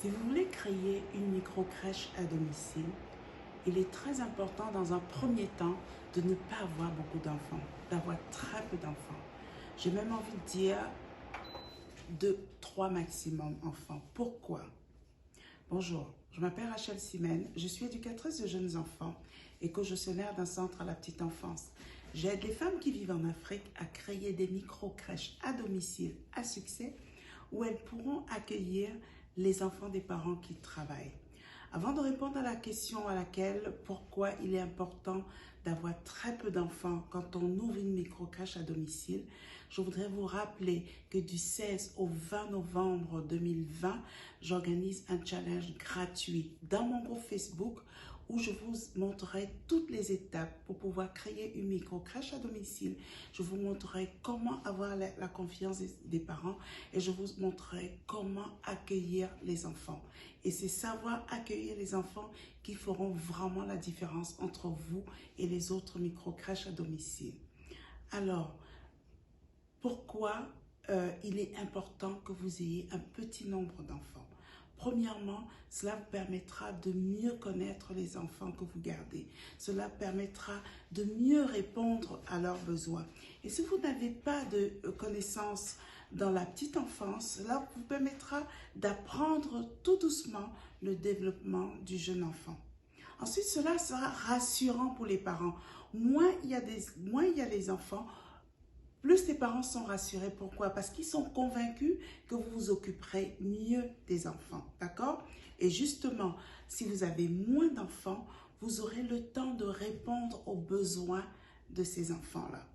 Si vous voulez créer une micro-crèche à domicile, il est très important dans un premier temps de ne pas avoir beaucoup d'enfants, d'avoir très peu d'enfants. J'ai même envie de dire 2, 3 maximum enfants. Pourquoi? Bonjour, je m'appelle Rachel Simène, je suis éducatrice de jeunes enfants et co-gestionnaire d'un centre à la petite enfance. J'aide les femmes qui vivent en Afrique à créer des micro-crèches à domicile à succès où elles pourront accueillir les enfants des parents qui travaillent. Avant de répondre à la question à laquelle pourquoi il est important d'avoir très peu d'enfants quand on ouvre une micro-crèche à domicile, je voudrais vous rappeler que du 16 au 20 novembre 2020, j'organise un challenge gratuit dans mon groupe Facebook où je vous montrerai toutes les étapes pour pouvoir créer une micro-crèche à domicile. Je vous montrerai comment avoir la confiance des parents et je vous montrerai comment accueillir les enfants. Et c'est savoir accueillir les enfants qui feront vraiment la différence entre vous et les autres micro-crèches à domicile. Alors, pourquoi il est important que vous ayez un petit nombre d'enfants? Premièrement, cela vous permettra de mieux connaître les enfants que vous gardez. Cela permettra de mieux répondre à leurs besoins. Et si vous n'avez pas de connaissances dans la petite enfance, cela vous permettra d'apprendre tout doucement le développement du jeune enfant. Ensuite, cela sera rassurant pour les parents. Moins il y a les enfants, plus les parents sont rassurés. Pourquoi? Parce qu'ils sont convaincus que vous vous occuperez mieux des enfants. D'accord? Et justement, si vous avez moins d'enfants, vous aurez le temps de répondre aux besoins de ces enfants-là.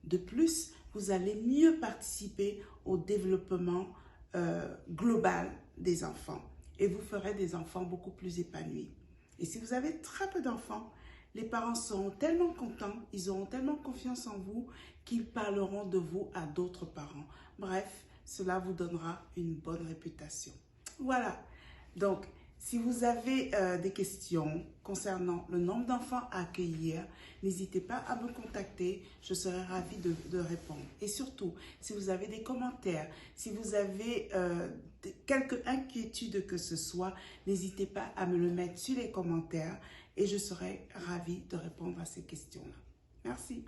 De plus, vous allez mieux participer au développement global des enfants. Et vous ferez des enfants beaucoup plus épanouis. Et si vous avez très peu d'enfants, les parents seront tellement contents, ils auront tellement confiance en vous qu'ils parleront de vous à d'autres parents. Bref, cela vous donnera une bonne réputation. Voilà. Donc, si vous avez des questions concernant le nombre d'enfants à accueillir, n'hésitez pas à me contacter, je serai ravie de répondre. Et surtout, si vous avez des commentaires, si vous avez quelque inquiétude que ce soit, n'hésitez pas à me le mettre sur les commentaires et je serai ravie de répondre à ces questions-là. Merci.